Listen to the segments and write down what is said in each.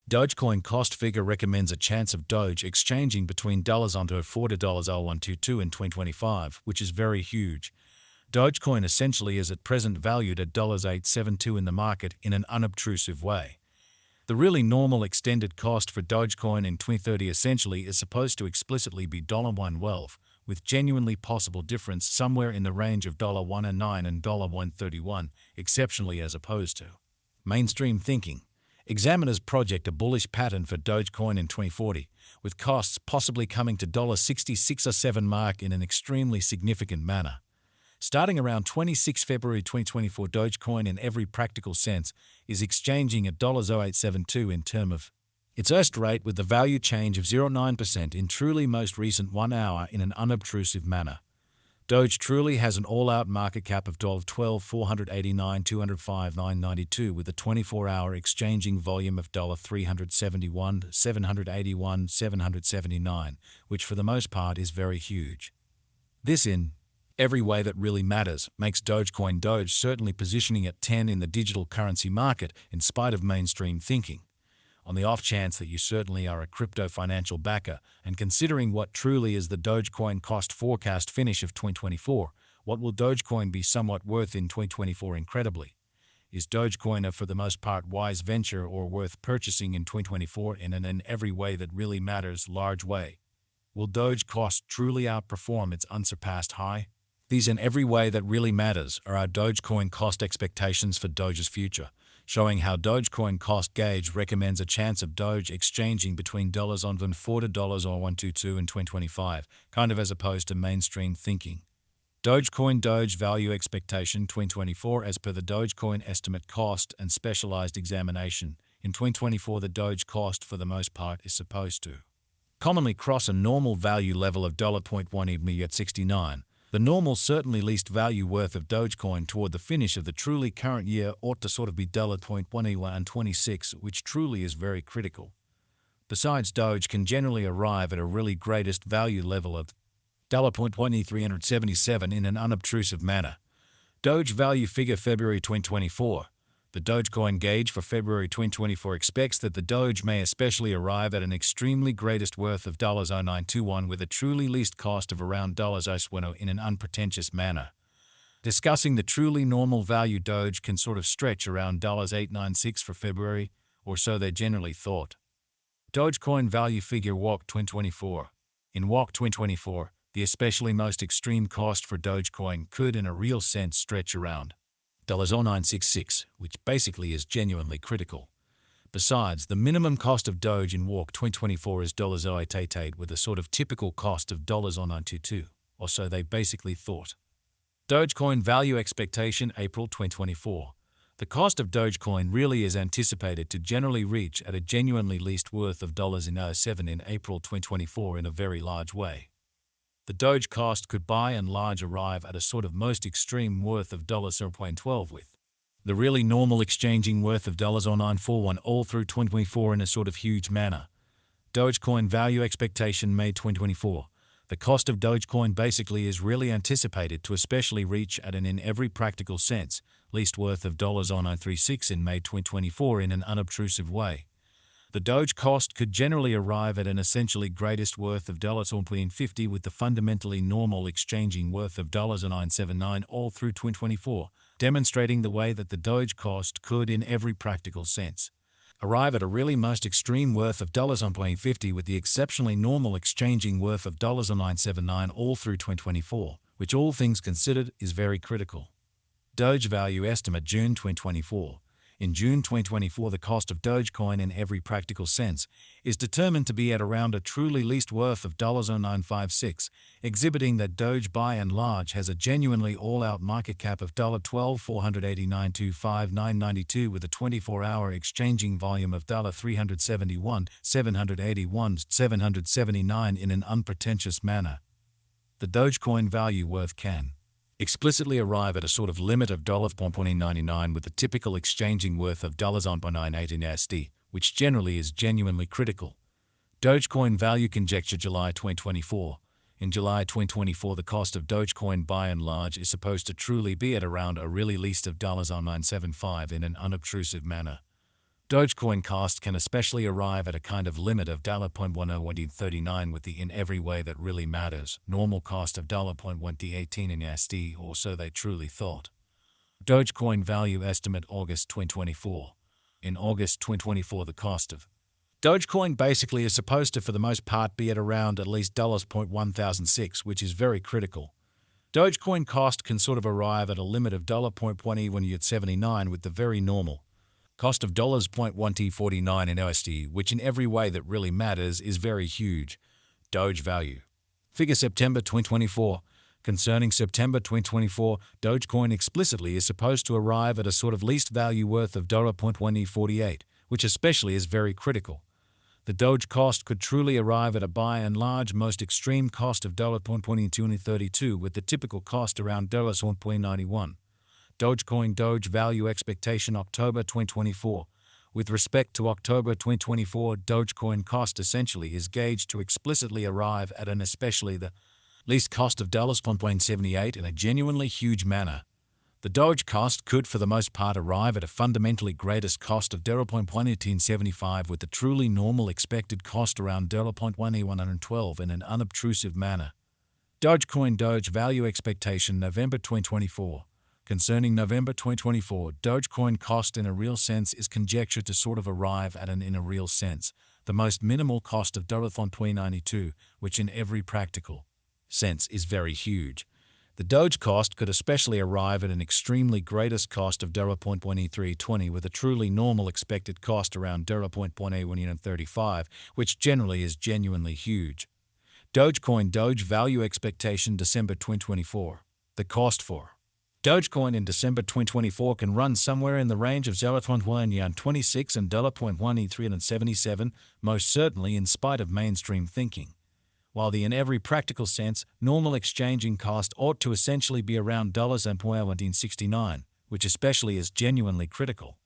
Dogecoin cost figure recommends a chance of Doge exchanging between dollars onto $4.0122 in 2025, which is very huge. Dogecoin essentially is at present valued at $8.72 in the market in an unobtrusive way. The really normal extended cost for Dogecoin in 2030 essentially is supposed to explicitly be $1.12, with genuinely possible difference somewhere in the range of $1.09 and $1.31, exceptionally as opposed to mainstream thinking. Examiners project a bullish pattern for Dogecoin in 2040, with costs possibly coming to $66 or 7 mark in an extremely significant manner. Starting around 26 February 2024, Dogecoin in every practical sense is exchanging at $0.0872 in terms of its Erst rate, with the value change of 0.9% in truly most recent 1 hour in an unobtrusive manner. Doge truly has an all-out market cap of $12,489,205,992 with a 24-hour exchanging volume of $371,781,779, which for the most part is very huge. This in every way that really matters makes Dogecoin Doge certainly positioning at 10 in the digital currency market in spite of mainstream thinking. On the off chance that you certainly are a crypto financial backer, and considering what truly is the Dogecoin cost forecast finish of 2024, what will Dogecoin be somewhat worth in 2024 incredibly? Is Dogecoin a for the most part wise venture or worth purchasing in 2024 in an in every way that really matters large way? Will Doge cost truly outperform its unsurpassed high? These in every way that really matters are our Dogecoin cost expectations for Doge's future, showing how Dogecoin cost gauge recommends a chance of Doge exchanging between dollars on and $4 or $1.22 in 2025, kind of as opposed to mainstream thinking. Dogecoin Doge value expectation 2024 as per the Dogecoin estimate cost and specialized examination. In 2024, the Doge cost for the most part is supposed to commonly cross a normal value level of $0.1 at 69. The normal certainly least value worth of Dogecoin toward the finish of the truly current year ought to sort of be $0.126, which truly is very critical. Besides, Doge can generally arrive at a really greatest value level of $0.1377 in an unobtrusive manner. Doge value figure February 2024. The Dogecoin gauge for February 2024 expects that the Doge may especially arrive at an extremely greatest worth of $0.0921 with a truly least cost of around $0.01 in an unpretentious manner. Discussing the truly normal value Doge can sort of stretch around $8.96 for February, or so they're generally thought. Dogecoin value figure WALK 2024. In WALK 2024, the especially most extreme cost for Dogecoin could in a real sense stretch around $0.0966, which basically is genuinely critical. Besides, the minimum cost of Doge in WALK 2024 is $0.88 with a sort of typical cost of $0.0922, or so they basically thought. Dogecoin value expectation April 2024. The cost of Dogecoin really is anticipated to generally reach at a genuinely least worth of $0.07 in April 2024 in a very large way. The Doge cost could by and large arrive at a sort of most extreme worth of $0.12 with the really normal exchanging worth of $0.0941 all through 2024 in a sort of huge manner. Dogecoin value expectation May 2024. The cost of Dogecoin basically is really anticipated to especially reach at an in every practical sense least worth of $0.0936 in May 2024 in an unobtrusive way. The Doge cost could generally arrive at an essentially greatest worth of $0.50 with the fundamentally normal exchanging worth of $0.979 all through 2024, demonstrating the way that the Doge cost could in every practical sense arrive at a really most extreme worth of $0.50 with the exceptionally normal exchanging worth of $0.979 all through 2024, which all things considered is very critical. Doge value estimate June 2024. In June 2024, the cost of Dogecoin in every practical sense is determined to be at around a truly least worth of $0.0956, exhibiting that Doge by and large has a genuinely all-out market cap of $12,489,259.92 with a 24-hour exchanging volume of $371,781,779 in an unpretentious manner. The Dogecoin value worth can explicitly arrive at a sort of limit of $0.99 with the typical exchanging worth of $0.98 in USD, which generally is genuinely critical. Dogecoin value conjecture July 2024. In July 2024, the cost of Dogecoin by and large is supposed to truly be at around a really least of $0.975 in an unobtrusive manner. Dogecoin cost can especially arrive at a kind of limit of $0.1039 with the in every way that really matters, normal cost of $0.1018 in USD, or so they truly thought. Dogecoin value estimate August 2024. In August 2024, the cost of Dogecoin basically is supposed to, for the most part, be at around at least $0.1006, which is very critical. Dogecoin cost can sort of arrive at a limit of $0.1079 with the very normal cost of $0.1049 in USD, which in every way that really matters is very huge. Doge value. Figure September 2024. Concerning September 2024, Dogecoin explicitly is supposed to arrive at a sort of least value worth of $0.1048, which especially is very critical. The Doge cost could truly arrive at a by and large most extreme cost of $0.2232 with the typical cost around $1.91. Dogecoin Doge value expectation October 2024. With respect to October 2024, Dogecoin cost essentially is gauged to explicitly arrive at an especially the least cost of $1.78 in a genuinely huge manner. The Doge cost could for the most part arrive at a fundamentally greatest cost of $0.1875 with the truly normal expected cost around $0.1112 in an unobtrusive manner. Dogecoin Doge value expectation November 2024. Concerning November 2024, Dogecoin cost in a real sense is conjectured to sort of arrive at an in a real sense, the most minimal cost of $0.92, which in every practical sense is very huge. The Doge cost could especially arrive at an extremely greatest cost of $0.2320 with a truly normal expected cost around $0.1135, which generally is genuinely huge. Dogecoin Doge value expectation December 2024. The cost for Dogecoin in December 2024 can run somewhere in the range of $0.126 and $0.1377, most certainly in spite of mainstream thinking. While the in every practical sense, normal exchanging cost ought to essentially be around $0.69, which especially is genuinely critical.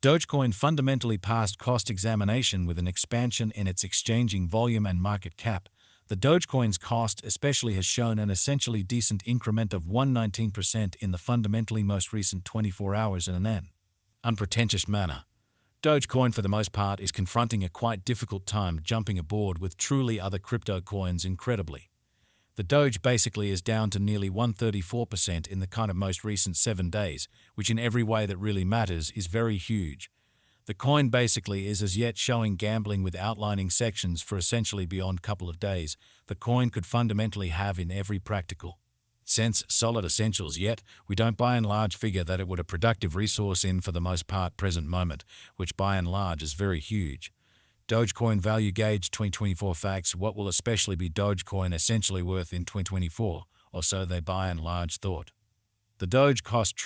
Dogecoin fundamentally passed cost examination with an expansion in its exchanging volume and market cap. The Dogecoin's cost especially has shown an essentially decent increment of 119% in the fundamentally most recent 24 hours in an unpretentious manner. Dogecoin for the most part is confronting a quite difficult time jumping aboard with truly other crypto coins incredibly. The Doge basically is down to nearly 134% in the kind of most recent 7 days, which in every way that really matters is very huge. The coin basically is as yet showing gambling with outlining sections for essentially beyond couple of days. The coin could fundamentally have in every practical sense solid essentials, yet we don't by and large figure that it would a productive resource in for the most part present moment, which by and large is very huge. Dogecoin value gauge 2024 facts. What will especially be Dogecoin essentially worth in 2024, or so they by and large thought. The Doge cost truly